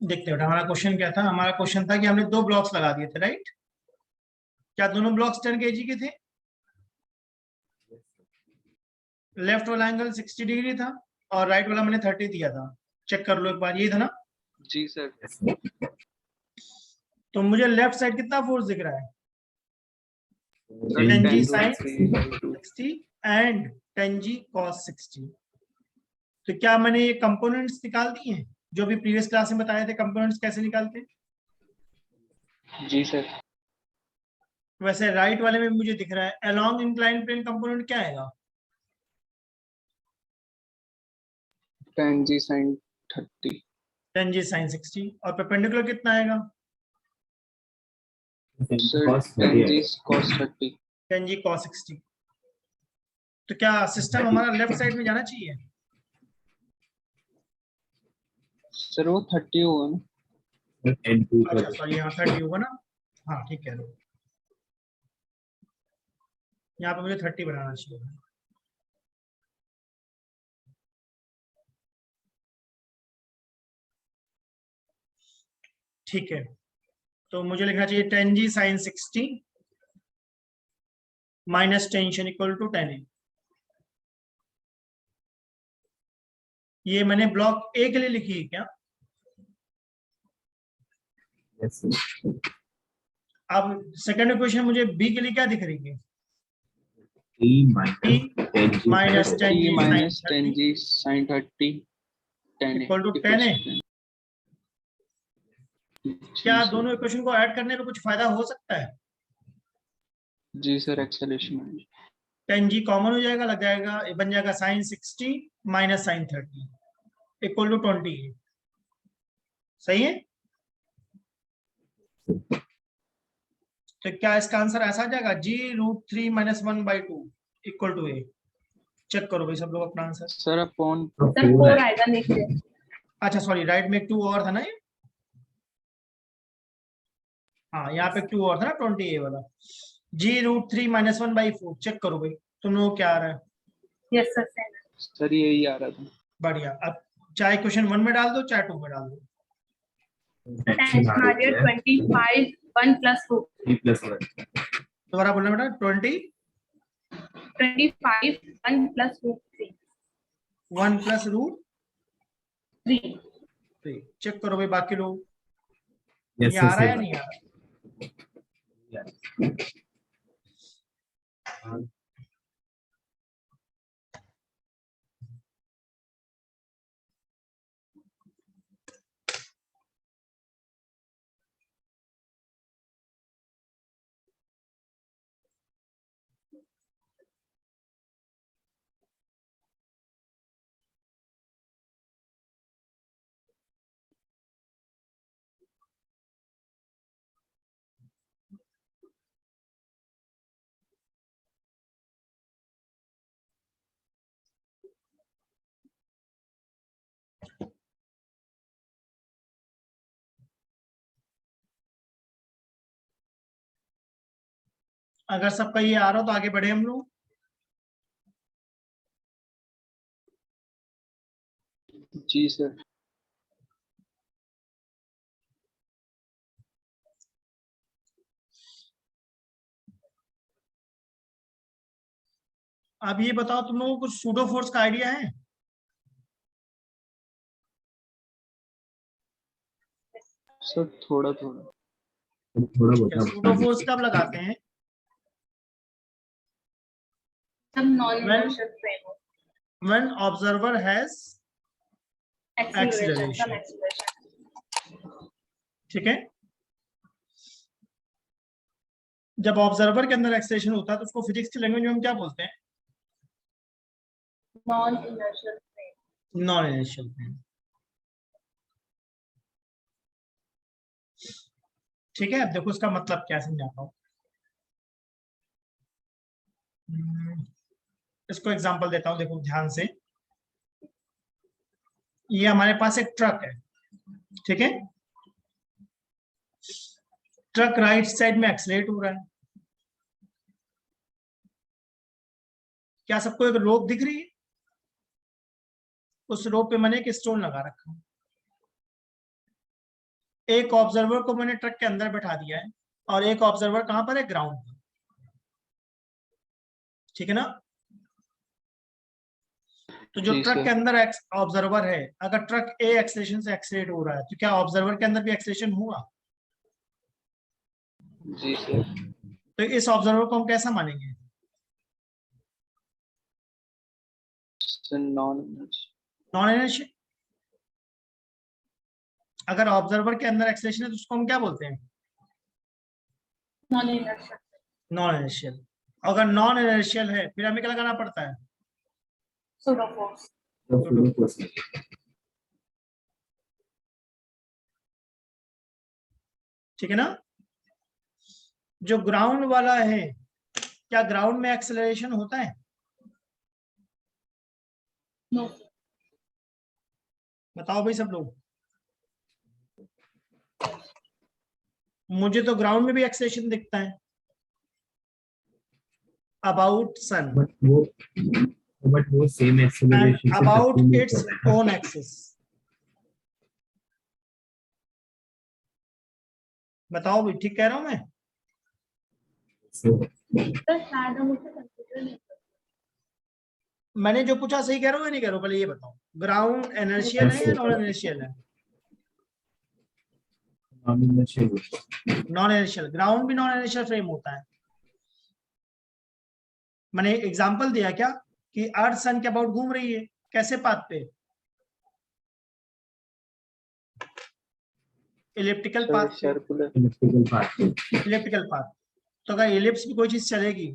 देखते हैं हमारा क्वेश्चन क्या था। हमारा क्वेश्चन था कि हमने दो ब्लॉक्स लगा दिए थे, राइट। क्या दोनों ब्लॉक्स 10 kg के थे? लेफ्ट वाला एंगल 60 डिग्री था और राइट वाला मैंने 30 दिया था। चेक कर लो एक बार, ये था ना। जी सर। तो मुझे लेफ्ट साइड कितना फोर्स दिख रहा है? 10 10g to sin 3/2। 60 and 10g cos 60। तो क्या मैंने ये कंपोनेंट्स निकाल दिए हैं जो भी प्रीवियस क्लास में बताए थे? कंपोनेंट्स कैसे निकालते हैं? जी सर। वैसे राइट वाले में मुझे दिख रहा है अलोंग इंक्लाइन प्लेन कंपोनेंट क्या आएगा? 10g sin 30। 10g sin 60। और परपेंडिकुलर कितना आएगा? Sir 10g cos 30। 10g cos 60। तो क्या सिस्टम हमारा लेफ्ट साइड में जाना चाहिए? सर वो 30 होगा ना। अच्छा सॉरी, यहाँ 30 होगा ना। हाँ ठीक है, यहाँ पे मुझे 30 बनाना चाहिए। ठीक है, तो मुझे लिखना चाहिए 10g sin 60 minus tension equal to 10a। ये मैंने ब्लॉक ए के लिए लिखी है क्या? Yes, sir. अब सेकंड इक्वेशन मुझे बी के लिए क्या दिख रही है? T minus 10G T minus 10G sin 30 T minus 10g sin 30 10 equal to 10a। क्या दोनों इक्वेशन को ऐड करने पे कुछ फायदा हो सकता है? जी सर एक्सेलेरेशन। 10g कॉमन हो जाएगा, लग जाएगा, ये बन जाएगा sin 60 minus sin 30 equal to 20। सही है। तो क्या इसका आंसर ऐसा आ जाएगा g√3 minus 1/2 equal to a? Check करो भाई सब लोग अपना आंसर। सर अपॉन सर 4 आएगा नीचे। अच्छा सॉरी, राइट में एक 2 और था ना ये। हाँ यहाँ पे 2 और था ना, 20a वाला। g√3 माइनस 1/4 चेक करो भाई तुम लोगों को क्या आ रहा है। Yes sir. सर यही आ रहा था। बढ़िया। अब चाहे क्वेश्चन 1 में डाल दो चाहे 2 में डाल दो। टेंशन आ गया 25 1 प्लस 2 3 plus 1. दोबारा बोलना बेटा। 25 1 प्लस 3 1 प्लस रूट 3। 3। चेक करो भाई बाकी लोग, Yes, ये आ रहा है या sir. नहीं आ रहा? Yeah. अगर सबका ये आ रहा हो तो आगे बढ़े हम लोग। जी सर। अब ये बताओ तुम लोगों को कुछ सूडो फोर्स का आइडिया है? सर थोड़ा थोड़ा। थोड़ा बहुत सूडो फोर्स कब लगाते हैं? सब non inertial frame When observer has acceleration Acceleration. सब एक्सीलरेशन। ठीक है। जब ऑब्जर्वर के अंदर एक्सेलेरेशन होता है तो उसको फिजिक्स की लैंग्वेज में हम क्या बोलते हैं? Non inertial frame. Non initial frame. ठीक है, अब देखो इसका मतलब क्या समझाता हूँ। इसको एग्जांपल देता हूँ, देखो ध्यान से। ये हमारे पास एक ट्रक है, ठीक है। ट्रक राइट साइड में एक्सलेट हो रहा है। क्या सबको एक रोप दिख रही है? उस रोप पे मैंने एक स्टोन लगा रखा है। एक ऑब्जर्वर को मैंने ट्रक के अंदर बैठा दिया है और एक ऑब्जर्वर कहां पर है, ग्राउंड पर, ठीक है ना। तो जो जी ट्रक सर। के अंदर ऑब्जर्वर है, अगर ट्रक ए एक्सेलरेशन से एक्सेलरेट हो रहा है तो क्या ऑब्जर्वर के अंदर भी एक्सेलरेशन होगा? जी सर। तो इस ऑब्जर्वर को हम कैसा मानेंगे? Sir non inertial. Non inertial. अगर ऑब्जर्वर के अंदर एक्सेलरेशन है तो उसको हम क्या बोलते हैं? Non inertial. Non inertial. अगर नॉन इनर्शियल है फिर हमें क्या लगाना पड़ता है? Pseudo force. pseudo force. ठीक है ना। जो ग्राउंड वाला है, क्या ग्राउंड में एक्सेलरेशन होता है? No. बताओ भाई सब लोग। मुझे तो ग्राउंड में भी एक्सेलरेशन दिखता है, अबाउट सन but वो same and acceleration say about move it's कर रहा है ओन एक्सिस। बताओ भाई, ठीक कह रहा हूं मैं? So, Sir, शायद हम उसे consider नहीं करते. मैंने जो पूछा सही कह रहा हूँ या नहीं कह रहा हूँ, पहले ये बताओ। ग्राउंड इनर्शियल है या नॉन इनर्शियल है? non-inertial. Non inertial. ग्राउंड भी नॉन इनर्शियल फ्रेम होता है। मैंने एग्जांपल दिया क्या कि अर्थ सन के अबाउट घूम रही है, कैसे पाथ पे? इलिप्टिकल सर पाथ पे। Circular. Elliptical path. Elliptical path. तो अगर इलिप्स भी कोई चीज चलेगी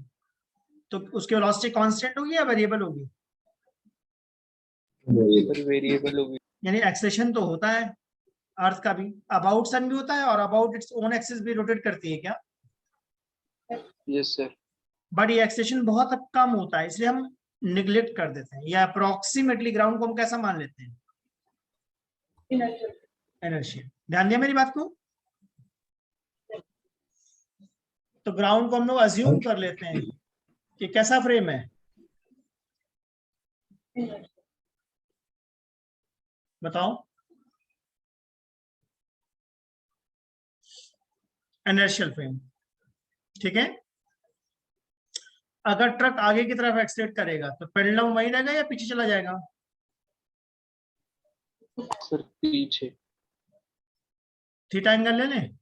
तो उसकी वेलोसिटी कांस्टेंट होगी या वेरिएबल होगी? सर वेरिएबल होगी। यानी एक्सेलेरेशन तो होता है अर्थ का भी, अबाउट सन भी होता है और अबाउट इट्स ओन एक्सिस भी रोटेट करती है क्या? Yes sir. बट ये एक्सेलेरेशन बहुत कम होता है, इसलिए हम निग्लेक्ट कर देते हैं, या अप्रोक्सीमेटली ग्राउंड को हम कैसा मान लेते हैं? Inertial. इनर्शियल। ध्यान दिया मेरी बात को? तो ग्राउंड को हम लोग अज्यूम कर लेते हैं कि कैसा फ्रेम है? Inertial. बताओ। इनर्शियल फ्रेम, ठीक है। अगर ट्रक आगे की तरफ एक्सलेट करेगा तो पेंडुलम वहीं रहेगा या पीछे चला जाएगा? सर पीछे। थीटा एंगल ले लें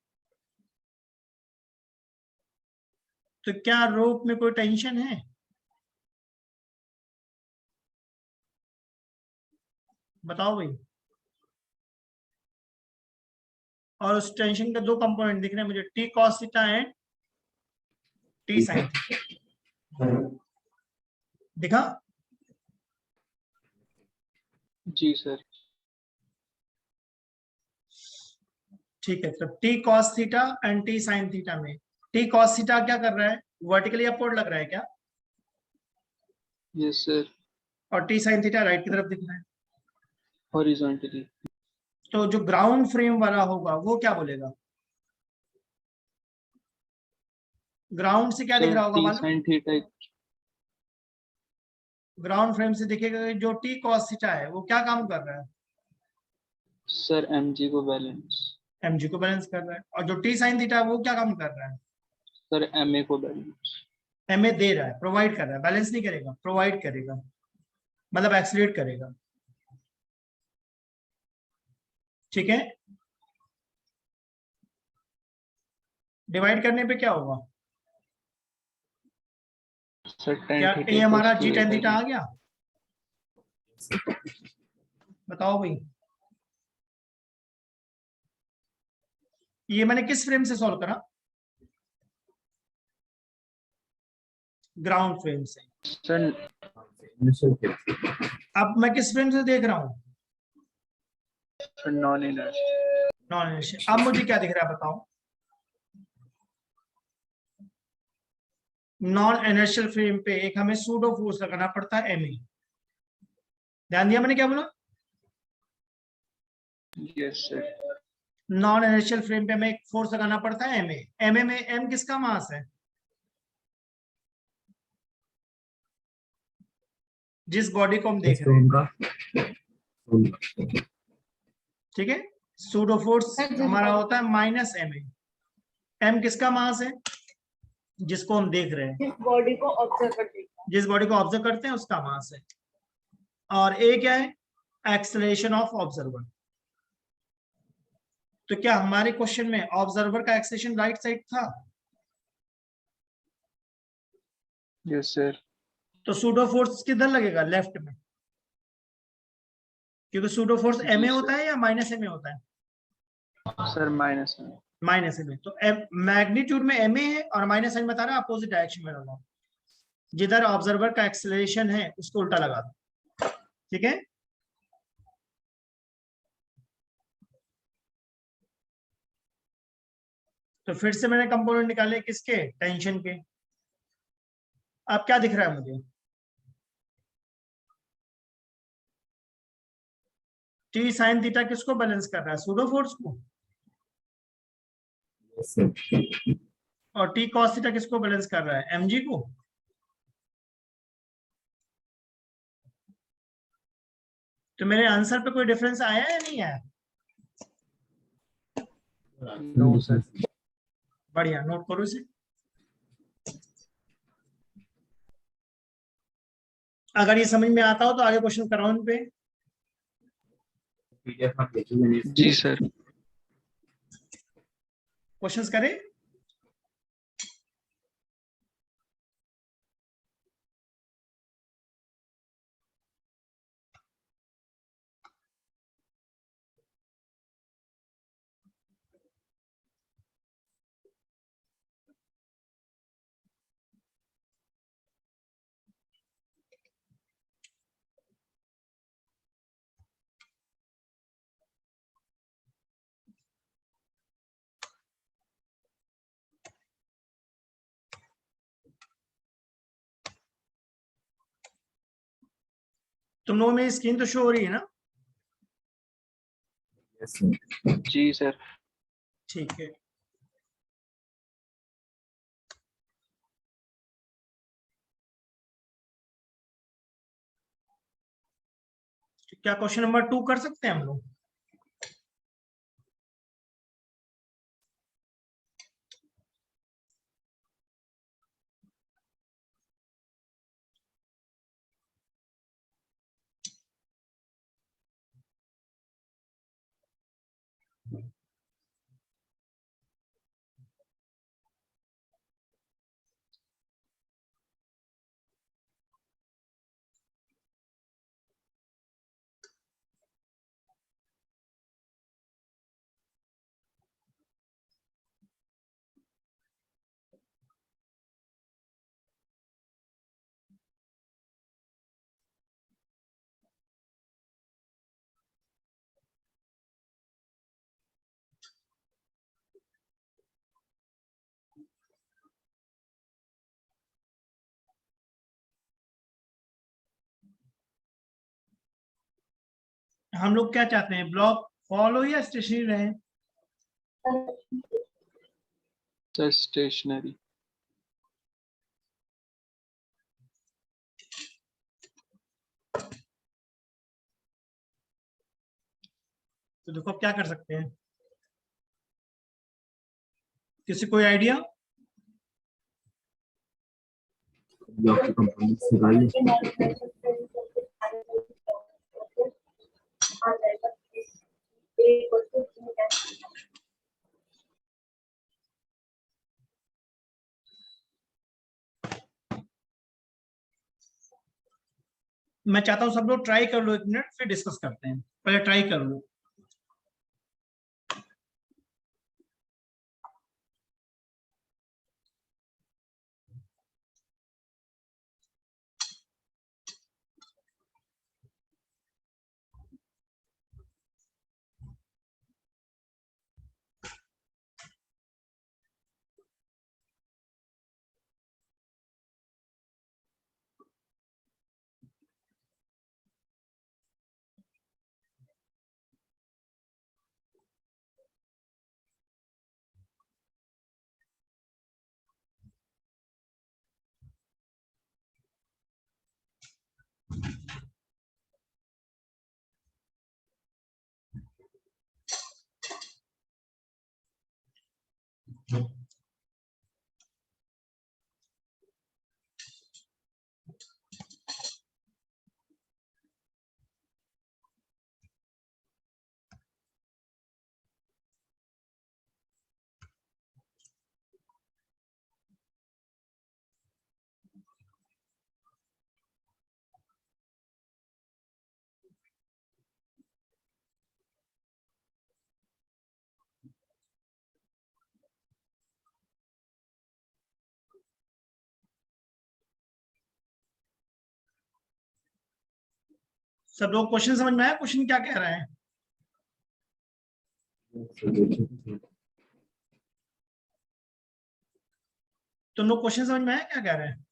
तो क्या रोप में कोई टेंशन है? बताओ भाई। और उस टेंशन के दो कंपोनेंट दिख रहे हैं मुझे, T cos theta and T sine theta. दिखा? जी सर। ठीक है, तो T cos theta and T sine theta में टी कॉस थीटा क्या कर रहा है? वर्टिकली अपवर्ड लग रहा है क्या? Yes sir. और टी साइन थीटा राइट की तरफ दिख रहा है। हॉरिजॉन्टली। तो जो ग्राउंड फ्रेम वाला होगा वो क्या बोलेगा? ग्राउंड से क्या दिख सर रहा होगा टी मालूम? Sine theta. ग्राउंड फ्रेम से दिखेगा कि जो टी कॉस थीटा है वो क्या काम कर रहा है? सर mg को बैलेंस। mg को बैलेंस कर रहा है। और जो टी साइन थीटा है वो क्या काम कर रहा है? सर ma को बैलेंस। ma दे रहा है, प्रोवाइड कर रहा है। बैलेंस नहीं करेगा, प्रोवाइड करेगा, मतलब एक्सीलरेट करेगा। ठीक है। डिवाइड करने पे क्या होगा? सर क्या tan ए थीटा हमारा equals G to tan theta आ a/b। गया? बताओ भाई। ये मैंने किस फ्रेम से सॉल्व करा? ग्राउंड फ्रेम से। Sir Initial phase. अब मैं किस फ्रेम से देख रहा हूं? Non inertial. Non inertial. अब मुझे क्या दिख रहा है बताओ? नॉन इनर्शियल फ्रेम पे एक हमें सूडो फोर्स लगाना पड़ता है ma। ध्यान दिया मैंने क्या बोला? Yes sir. Non inertial frame पे हमें एक फोर्स लगाना पड़ता है ma। ma में m किसका मास है? जिस बॉडी को हम देख रहे हैं, उनका ठीक है। सूडो फोर्स हमारा होता है माइनस एम ए। एम किसका मास है? जिसको हम देख रहे हैं, जिस बॉडी को ऑब्जर्व करते हैं, जिस बॉडी को ऑब्जर्व करते हैं उसका मास है। और ए क्या है? Acceleration of observer. तो क्या हमारे क्वेश्चन में ऑब्जर्वर का एक्सेलरेशन राइट साइड था? Yes sir. तो सूडो फोर्स किधर लगेगा? लेफ्ट में, क्योंकि सूडो फोर्स एम ए जी, होता है या माइनस एम ए होता है? सर माइनस में। Minus M A. तो मैग्नीट्यूड में एम ए है और माइनस एम बता रहा है अपोजिट डायरेक्शन में लगा। जिधर ऑब्जर्वर का एक्सेलरेशन है उसको उल्टा लगा दो। ठीक है, तो फिर से मैंने कंपोनेंट निकाले किसके? टेंशन के। अब क्या दिख रहा है मुझे? टी साइन थीटा किसको बैलेंस कर रहा है? सूडो फोर्स को। Yes, sir. और टी कॉस थीटा किसको बैलेंस कर रहा है? एमजी को। तो मेरे आंसर पे कोई डिफरेंस आया या नहीं आया? No sir. बढ़िया, नोट करो इसे। अगर ये समझ में आता हो तो आगे क्वेश्चन कराओ इन पे। PDF आप देखेंगे नहीं? जी सर। क्वेश्चंस करें। तुम लोगों में स्क्रीन तो शो हो रही है ना? Yes, sir. जी सर। ठीक है। क्या क्वेश्चन नंबर 2 कर सकते हैं हम लोग? हम लोग क्या चाहते हैं? ब्लॉक फॉलो या स्टेशनरी रहे? Sir stationary. तो देखो क्या कर सकते हैं, किसी कोई आइडिया? ये आपकी कंपनी से लगाइए। मैं चाहता हूं सब लोग ट्राई कर लो, 1 मिनट फिर डिस्कस करते हैं। पहले ट्राई कर लो। सब लोग क्वेश्चन समझ में आया? क्वेश्चन क्या कह रहे हैं? तुम लोग क्वेश्चन समझ में आया क्या कह रहे हैं?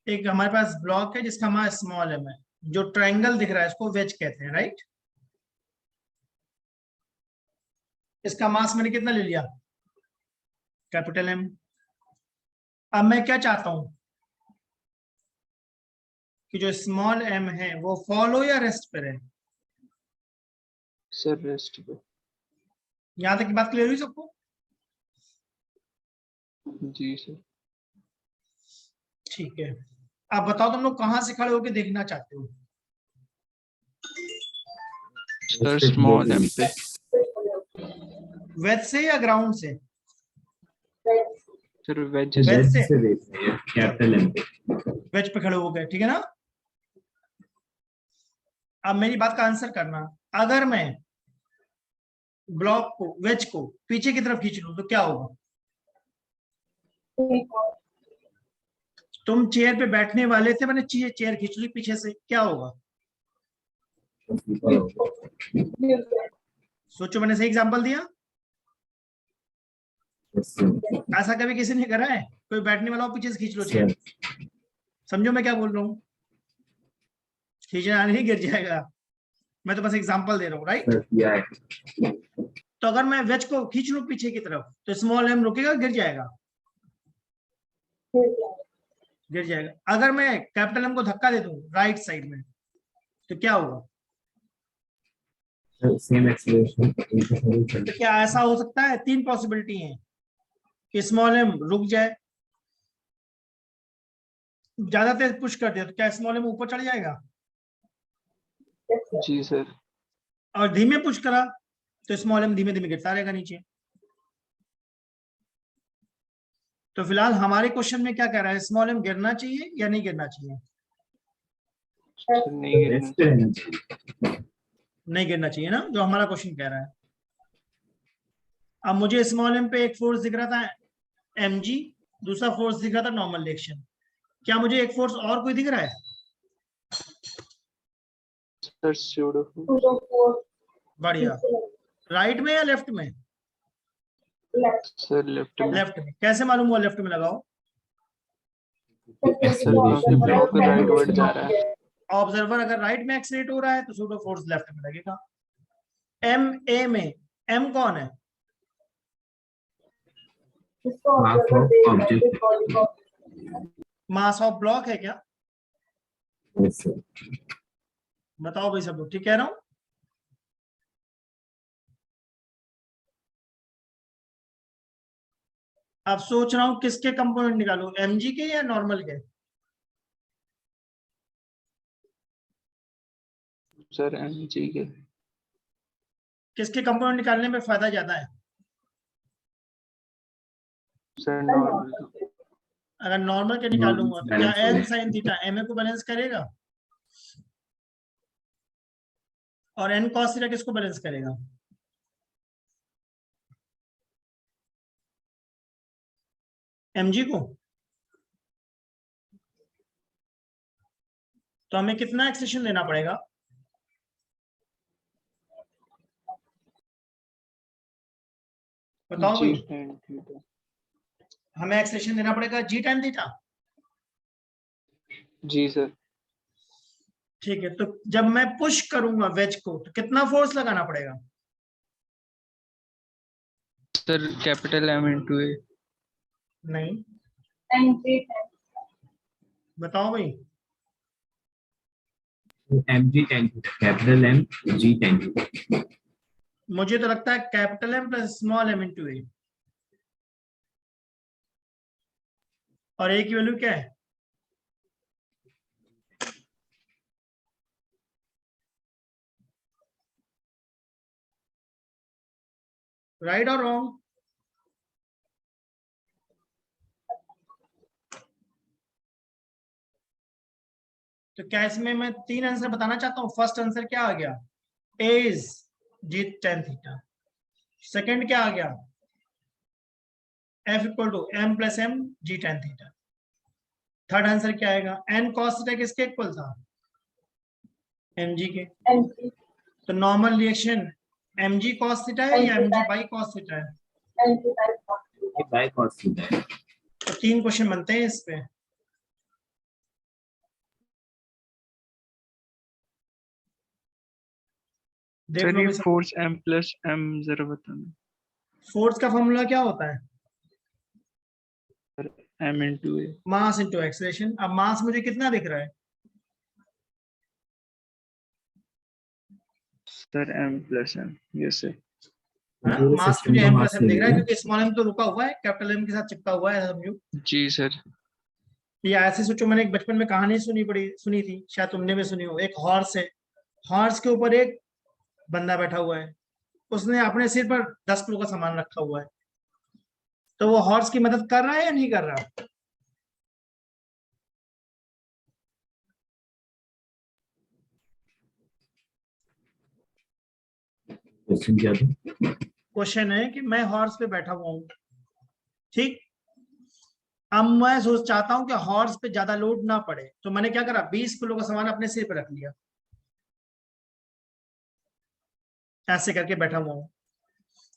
एक हमारे पास ब्लॉक है जिसका मास स्मॉल एम है, जो ट्रायंगल दिख रहा है इसको वेज कहते हैं, राइट? इसका मास मैंने कितना ले लिया? Capital M. अब मैं क्या चाहता हूं कि जो स्मॉल एम है वो फॉलो या रेस्ट पे रहे। सर रेस्ट पे। यहां तक की बात क्लियर हुई सबको? जी सर। ठीक है, अब बताओ तुम लोग कहां से खड़े होकर देखना चाहते हो? सर स्मॉल एम पे। वेज से या ग्राउंड से? सर वेज वेज से। से। से देख रहे हैं कैपिटल एम पे। वेज पे खड़े हो गए, ठीक है ना? अब मेरी बात का आंसर करना, अगर मैं ब्लॉक को, वेज को पीछे की तरफ खींच लूं तो क्या होगा? तुम चेयर पे बैठने वाले थे, मैंने चेयर खींच ली पीछे से, क्या होगा? सोचो, मैंने सही एग्जांपल दिया? ऐसा कभी किसी ने करा है? कोई बैठने वाला हो पीछे से खींच लो चेयर। समझो मैं क्या बोल रहा हूँ? खींचना नहीं, गिर जाएगा। मैं तो बस एग्जांपल दे रहा हूँ, राइट? तो अगर मैं वेज को खींच लूं पीछे की तरफ तो स्मॉल एम रुकेगा, गिर जाएगा? गिर जाएगा। अगर मैं कैपिटल एम को धक्का दे दूं राइट साइड में तो क्या होगा? Same acceleration. तो क्या ऐसा हो सकता है? तीन पॉसिबिलिटी है कि स्मॉल एम रुक जाए, ज्यादा तेज पुश कर दिया तो क्या स्मॉल एम ऊपर चढ़ जाएगा? जी सर। और धीमे पुश करा तो स्मॉल एम धीमे धीमे गिरता रहेगा नीचे। तो फिलहाल हमारे क्वेश्चन में क्या कह रहा है? स्मॉल एम गिरना चाहिए या नहीं गिरना चाहिए? सर नहीं गिरना चाहिए। नहीं गिरना चाहिए ना, जो हमारा क्वेश्चन कह रहा है। अब मुझे स्मॉल एम पे एक फोर्स दिख रहा था mg, दूसरा फोर्स दिख रहा था नॉर्मल रिएक्शन। क्या मुझे एक फोर्स और कोई दिख रहा है? Sir pseudo. बढ़िया। राइट में या लेफ्ट में? सर लेफ्ट में। लेफ्ट में। कैसे मालूम हुआ लेफ्ट में लगाओ? सर क्योंकि ब्लॉक राइट वर्ड जा रहा है। ऑब्जर्वर अगर राइट में एक्सीलरेट हो रहा है तो सूडो फोर्स लेफ्ट में लगेगा। एम ए में एम कौन है? मास ऑफ ब्लॉक है क्या? बताओ भाई, सब लोग ठीक कह रहा हूं? अब सोच रहा हूं किसके कंपोनेंट निकालूं, mg के या नॉर्मल के? सर mg के। किसके कंपोनेंट निकालने में फायदा ज्यादा है? Sir normal. अगर नॉर्मल के निकालूंगा तो क्या N sine theta M A को बैलेंस करेगा? और एन कॉस थीटा किसको बैलेंस करेगा? mg को। तो हमें कितना एक्सेशन देना पड़ेगा? बताओ जी भाई। हमें एक्सेशन देना पड़ेगा g टाइम थीटा। जी सर। ठीक है, तो जब मैं पुश करूंगा वेज को तो कितना फोर्स लगाना पड़ेगा? Sir capital M into A. नहीं, बताओ भाई। mg tan theta, capital M G tan theta. मुझे तो लगता है capital M plus small M into A, और ए की वैल्यू क्या है? राइट और रॉन्ग? तो क्या इसमें मैं 3 आंसर बताना चाहता हूं। फर्स्ट आंसर क्या आ गया? A is G tan theta. Second क्या आ गया? F equal to M plus M G tan theta. Third answer क्या आएगा? एन कॉस थीटा किसके इक्वल था? एम जी के। MG तो normal reaction M G cos theta है या M G by cos theta है? MG ये बाय कॉस्ट थीटा है। तो 3 क्वेश्चन बनते हैं इस पे। देख सर लो ये भाई सब। फोर्स m प्लस m जरा बताना। फोर्स का फॉर्मूला क्या होता है? m into a। Mass into acceleration. अब मास मुझे कितना दिख रहा है? Sir m plus m, yes sir. हाँ? पूरे मास सिस्टम मुझे का एम मास प्लस एम ले दिख रहा है लेंगे। क्योंकि स्मॉल एम तो रुका हुआ है, कैपिटल एम के साथ चिपका हुआ है, समझो। जी सर। ये ऐसे सोचो, मैंने एक बचपन में कहानी सुनी थी, शायद तुमने भी सुनी हो। एक हॉर्स है, हॉर्स के ऊपर एक बंदा बैठा हुआ है, उसने अपने सिर पर 10 किलो का सामान रखा हुआ है। तो वो हॉर्स की मदद कर रहा है या नहीं कर रहा? क्वेश्चन क्या था? क्वेश्चन है कि मैं हॉर्स पे बैठा हुआ हूँ, ठीक। अब मैं सोच चाहता हूं कि हॉर्स पे ज्यादा लोड ना पड़े, तो मैंने क्या करा, 20 किलो का सामान अपने सिर पे रख लिया, ऐसे करके बैठा हुआ हूं।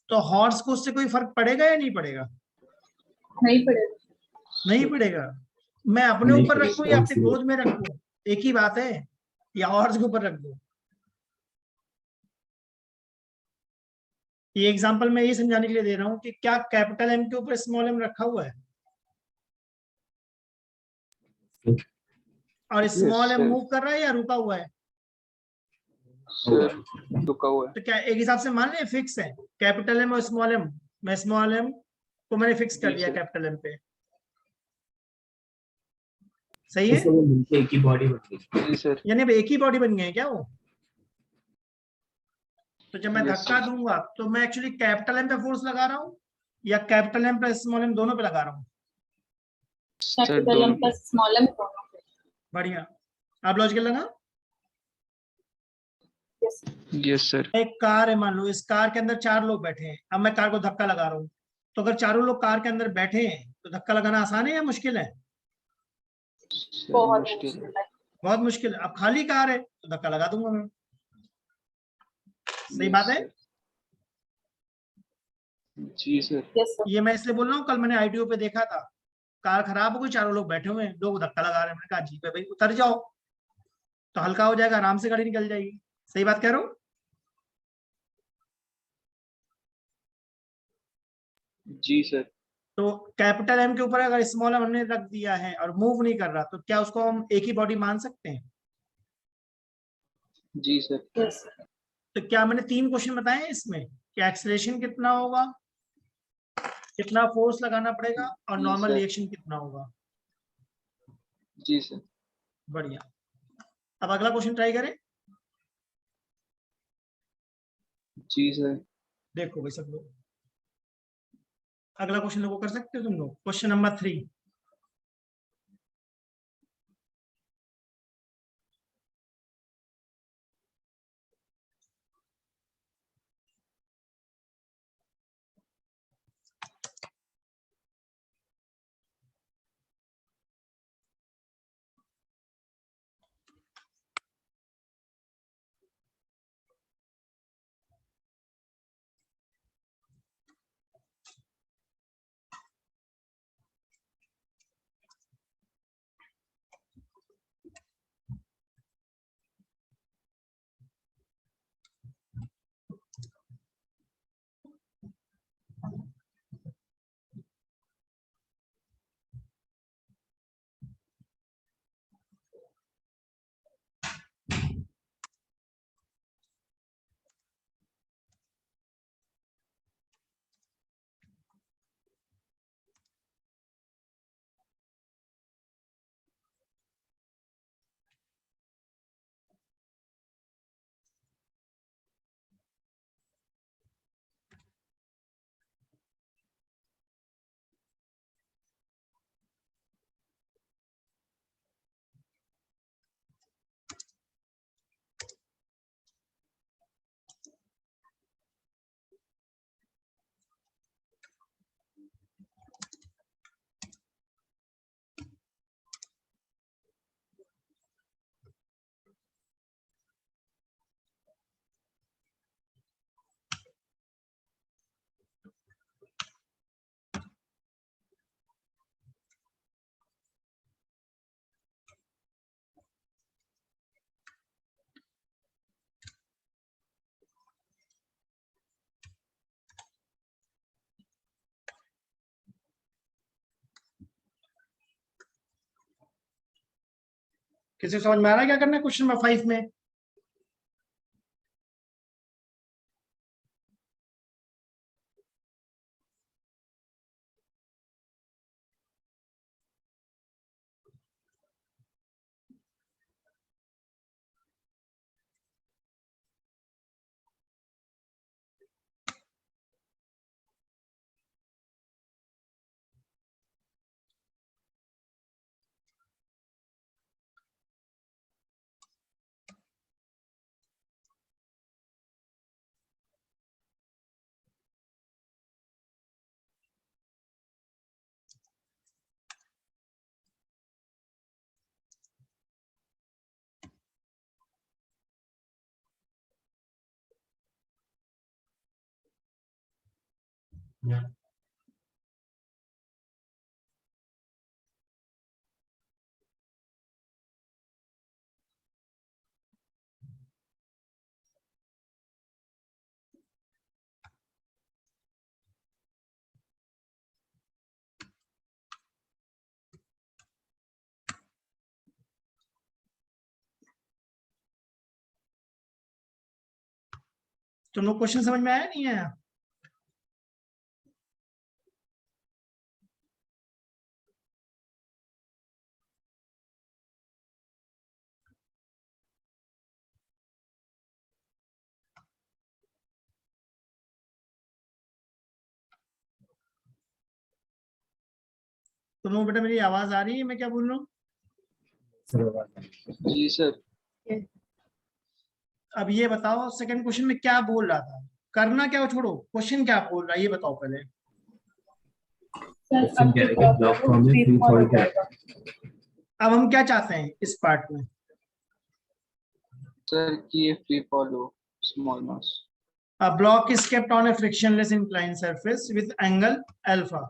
तो हॉर्स को उससे कोई फर्क पड़ेगा या नहीं पड़ेगा? नहीं पड़ेगा। नहीं पड़ेगा। मैं अपने नहीं ऊपर रखूं या पड़ेगा, अपनी गोद में रखूं, एक ही बात है। या हॉर्स के ऊपर रख दूं। ये एग्जांपल मैं ये समझाने के लिए दे रहा हूं कि क्या कैपिटल एम के ऊपर स्मॉल एम रखा हुआ है और yes small M sir. Move कर रहा है या रुका हुआ है? सर रुका हुआ है। तो क्या एक हिसाब से मान लें फिक्स है कैपिटल एम और स्मॉल एम? मैं स्मॉल एम को मैंने फिक्स कर जी दिया सर। कैपिटल एम पे, सही है। उसको वो मिलके एक ही बॉडी बन गई। जी सर। यानी अब एक ही बॉडी बन गए हैं क्या वो? तो जब मैं यस धक्का सर। दूंगा तो मैं एक्चुअली कैपिटल एम पे फोर्स लगा रहा हूँ या capital M plus small M दोनों पे लगा रहा हूँ? सर कैपिटल दोनों M पे। प्लस स्मॉल m दोनों पे। बढ़िया। आप लॉजिकल लगा। Yes. Yes sir. एक कार है, मान लो इस कार के अंदर 4 लोग बैठे हैं, अब मैं कार को धक्का लगा रहा हूँ। तो अगर चारों लोग कार के अंदर बैठे हैं तो धक्का लगाना आसान है या मुश्किल है? सर बहुत मुश्किल है। मुश्किल है। बहुत मुश्किल है। अब खाली कार है तो धक्का लगा दूंगा मैं। सही बात यस है। सर। जी सर। Yes sir. ये मैं इसलिए बोल रहा हूँ, कल मैंने आईटीओ पे देखा था, कार खराब हो गई, चारों लोग बैठे हुए हैं, दो को धक्का लगा रहे हैं। मैंने कहा अजीब है भाई, उतर जाओ तो हल्का हो जाएगा, आराम से गाड़ी निकल जाएगी। सही बात कह रहा हूँ। जी सर। तो कैपिटल एम के ऊपर अगर स्मॉल एम हमने रख दिया है और मूव नहीं कर रहा, तो क्या उसको हम एक ही बॉडी मान सकते हैं? जी सर। Yes sir. तो क्या मैंने 3 क्वेश्चन बताए हैं इसमें कि एक्सेलरेशन कितना होगा, कितना फोर्स लगाना पड़ेगा और जी नॉर्मल सर। रिएक्शन कितना होगा। जी सर। बढ़िया। अब अगला क्वेश्चन ट्राई करें। जी सर। देखो भाई सब लोग, अगला क्वेश्चन लोग कर सकते हो तुम लोग। Question number 3। किसी को समझ में आ रहा है क्या करना है क्वेश्चन नंबर 5 में? तुम लोग क्वेश्चन समझ में आया नहीं आया? तुम लोग बेटा मेरी आवाज आ रही है मैं क्या बोल रहा हूँ? जी सर। अब ये बताओ सेकंड क्वेश्चन में क्या बोल रहा था, करना क्या हो छोड़ो, क्वेश्चन क्या बोल रहा है ये बताओ पहले। क्वेश्चन क्या है कि ब्लॉक फॉर्म में फ्री फॉल क्या है? अब हम क्या चाहते हैं इस पार्ट में? सर कि ये फ्री फॉल हो small mass. A block is kept on a frictionless inclined surface with angle alpha.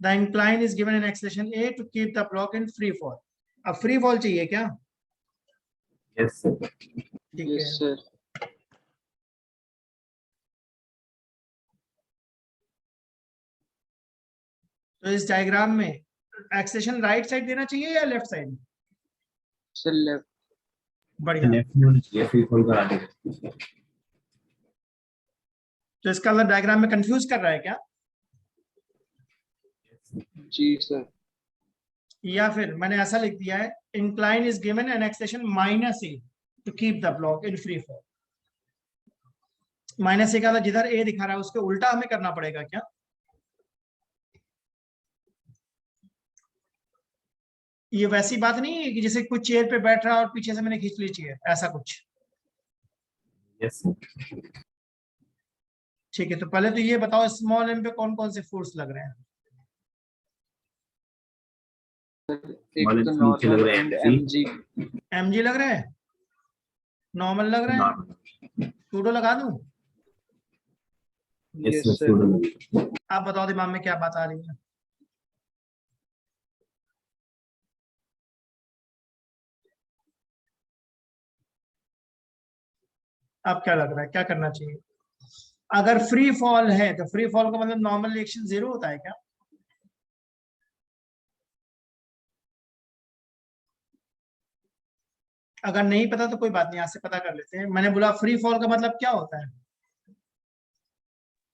The incline is given an acceleration a to keep the block in free fall. अब free fall चाहिए क्या? Yes sir. ठीक yes है, sir. तो इस diagram में acceleration right side देना चाहिए या लेफ्ट साइड? Sir left. बढ़िया। लेफ्ट में होना चाहिए फ्री फॉल करा देगा। तो इसका मतलब डायग्राम में कंफ्यूज कर रहा है क्या? जी सर। या फिर मैंने ऐसा लिख दिया है incline is given an acceleration minus A to keep the block in free fall. Minus A का मतलब जिधर ए दिखा रहा है उसके उल्टा हमें करना पड़ेगा क्या? ये वैसी बात नहीं है कि जैसे कुछ चेयर पे बैठ रहा है और पीछे से मैंने खींच ली चेयर, ऐसा कुछ। Yes sir. ठीक है, तो पहले तो ये बताओ स्मॉल एम पे कौन कौन से फोर्स लग रहे हैं? एक Small तो and नीचे लग नॉर्मल रहा है एंड MG। एमजी। एमजी लग रहा है, नॉर्मल लग रहा है, नॉर्मल। सूडो लगा दूं? Yes yes sir sir. Student. आप बताओ दिमाग में क्या बात आ रही है? अब क्या लग रहा है, क्या करना चाहिए? अगर फ्री फॉल है तो फ्री फॉल का मतलब नॉर्मल रिएक्शन 0 होता है क्या? अगर नहीं पता तो कोई बात नहीं, आज से पता कर लेते हैं। मैंने बोला फ्री फॉल का मतलब क्या होता है?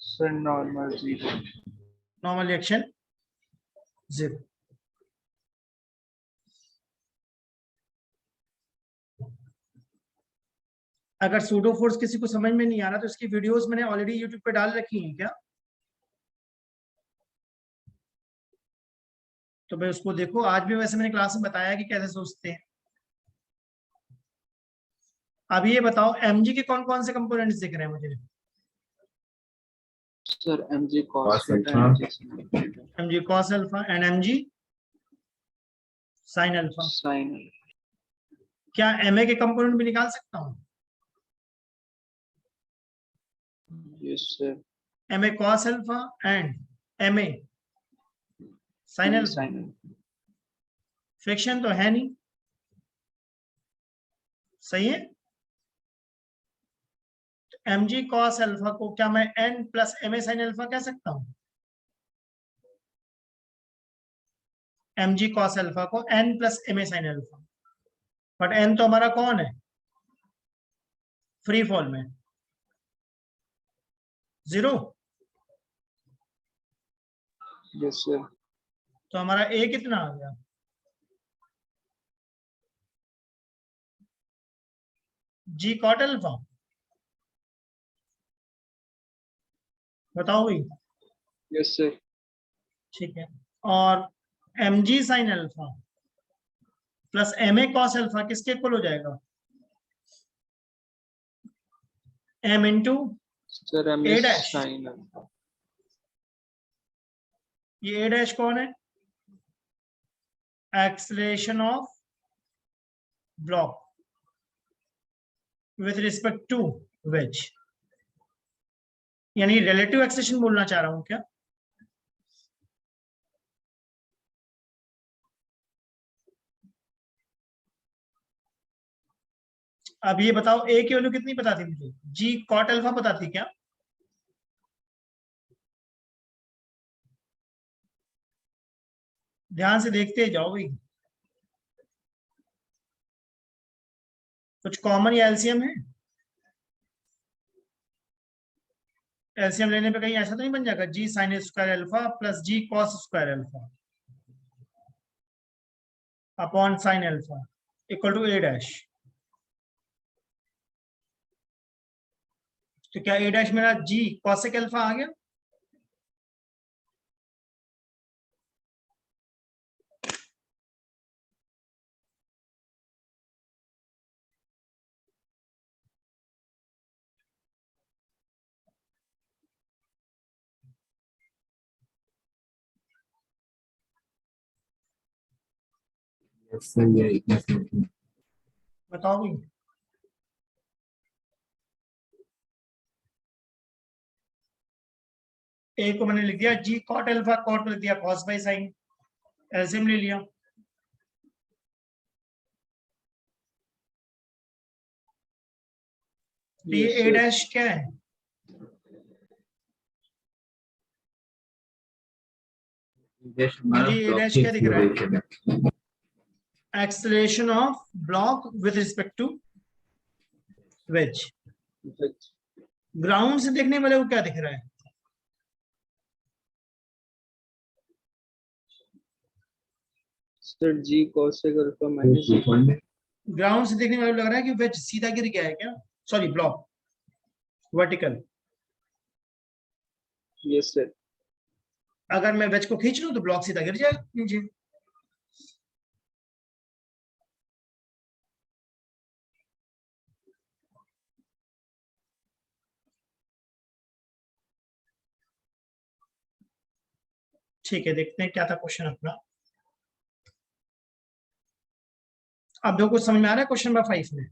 Sir normal zero. Normal reaction 0। अगर सूडो फोर्स किसी को समझ में नहीं आ रहा तो इसकी वीडियोस मैंने ऑलरेडी यूट्यूब पे डाल रखी हैं क्या? तो भाई उसको देखो, आज भी वैसे मैंने क्लास में बताया कि कैसे सोचते हैं। अब ये बताओ एमजी के कौन कौन से कंपोनेंट्स दिख रहे हैं मुझे? Sir MG Cos cos alpha। MG cos alpha and MG sine alpha. Sine. क्या एमए के कंपोनेंट भी निकाल सकता हूँ? Yes sir. MA cos alpha and MA sine alpha. Sine. Friction तो है नहीं, सही है। mg cos अल्फा को क्या मैं n plus ma sin alpha कह सकता हूं? mg cos अल्फा को n plus ma sin alpha. But n तो हमारा कौन है फ्री फॉल में 0, Yes, sir. तो हमारा a कितना आ गया g cot अल्फा, बताओ भाई। Yes, sir. ठीक है, और mg sin alpha plus ma cos alpha किसके इक्वल हो जाएगा m into Sir, M A is dash. sin alpha. ये a डैश कौन है acceleration of block with respect to wedge, यानी रिलेटिव एक्सलेशन बोलना चाह रहा हूं क्या। अब ये बताओ a की वैल्यू कितनी पता थी मुझे g cot अल्फा पता थी क्या। ध्यान से देखते जाओ भाई, कुछ कॉमन या एलसीएम है। एलसीएम लेने पे कहीं ऐसा तो नहीं बन जाएगा g sin square alpha plus g cos square alpha upon sin alpha equal to a dash. तो क्या a डैश मेरा g cosec अल्फा आ गया। Yes, sir. Yeah, yes, sir. बताओ भाई। a को मैंने लिख दिया g cot अल्फा, cot लिख दिया cos बाई sin, एलसीएम ले लिया। तो ये Yes, a sir. डैश क्या है Yes, हमारा मुझे a block डैश की क्या दिख रहा है acceleration है। Acceleration of block with respect to wedge. Right. Ground से देखने वाले को क्या दिख रहा है Sir, G cosec alpha minus तो fund है। ग्राउंड से देखने वाले को लग रहा है कि वेज सीधा गिर गया है क्या, sorry block vertical. Yes, sir. अगर मैं वेज को खींच लूं तो ब्लॉक सीधा गिर जाएगा नीचे। ठीक है, देखते हैं क्या था क्वेश्चन अपना। अब जो कुछ समझ में आ रहा है क्वेश्चन नंबर 5 में।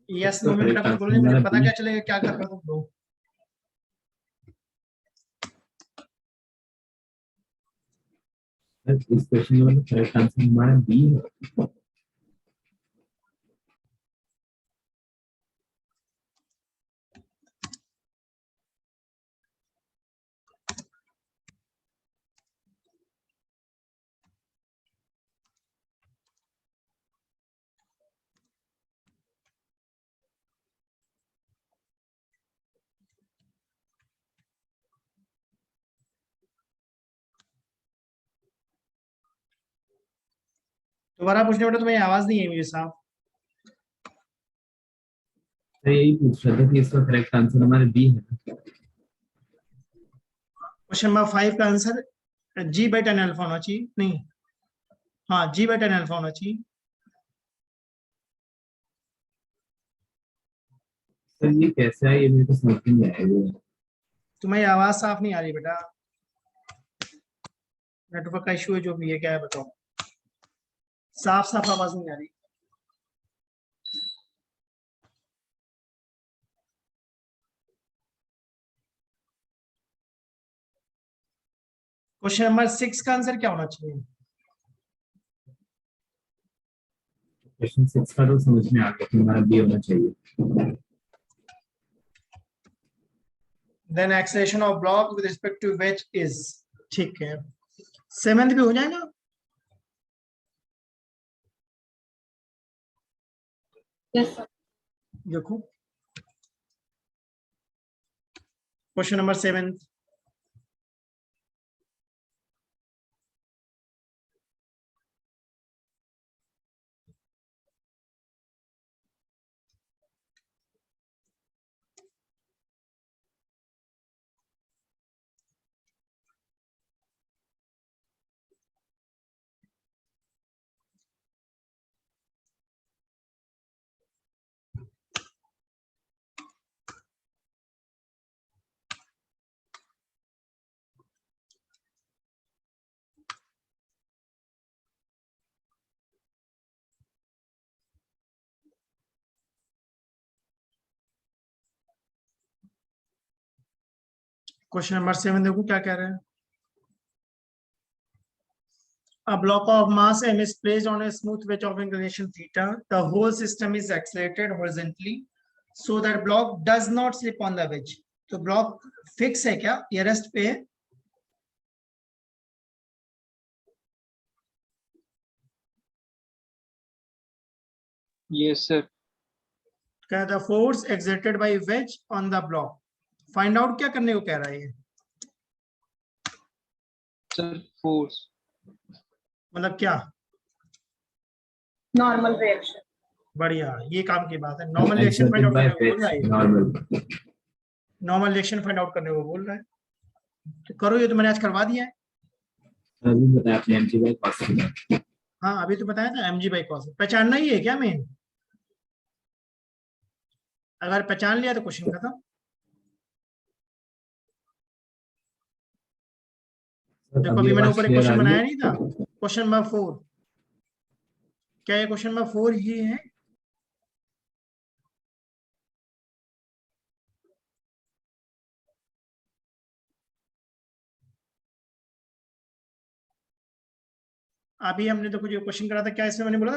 यस नो में फटाफट बोलो, मुझे पता क्या चलेगा क्या कर रहे हो तुम लोग। इस क्वेश्चन में करेक्ट आंसर हमारा बी है। दोबारा पूछने बेटा, तुम्हें आवाज नहीं है मेरे साहब। तो यही पूछ रहा था कि इसका करेक्ट आंसर हमारे बी है। क्वेश्चन नंबर 5 का आंसर g बाई 10 अल्फा होना चाहिए, नहीं हाँ g बाई 10 अल्फा होना चाहिए। सर ये कैसे है, ये मेरे को समझ में नहीं आया। तुम्हारी आवाज साफ नहीं आ रही बेटा, नेटवर्क का इशू है जो भी है, क्या है बताओ, साफ साफ आवाज नहीं आ रही। क्वेश्चन नंबर 6 का आंसर क्या होना चाहिए? क्वेश्चन 6 का तो समझ में आ गया कि हमारा बी होना चाहिए। Then acceleration of block with respect to which is, ठीक है। 7th भी हो जाएगा। Yes, sir. देखो क्वेश्चन नंबर 7, क्वेश्चन नंबर 7 देखो क्या कह रहे हैं। A block of mass m is placed on a smooth wedge of inclination theta. The whole system is accelerated horizontally so that block does not slip on the wedge. तो block fix है क्या, ये rest पे है? Yes, sir. क्या the force exerted by wedge on the block. Find out क्या करने को कह रहा है ये? Sir, force. मतलब क्या? Normal reaction. बढ़िया, ये काम की बात है। Normal reaction find Exerted out by करने को बोल रहा है। which normal. Normal reaction find out करने को बोल रहा है, तो करो, ये तो मैंने आज करवा दिया है। अभी बताया आपने mg by cos theta। हाँ अभी तो बताया था mg by cos, पहचानना ही है क्या मेन? अगर पहचान लिया तो क्वेश्चन खत्म। देखो अभी मैंने ऊपर एक क्वेश्चन बनाया नहीं था, क्वेश्चन नंबर 4। क्या ये क्वेश्चन नंबर 4 ये है? अभी हमने देखो जो क्वेश्चन करा था, क्या इसमें मैंने बोला था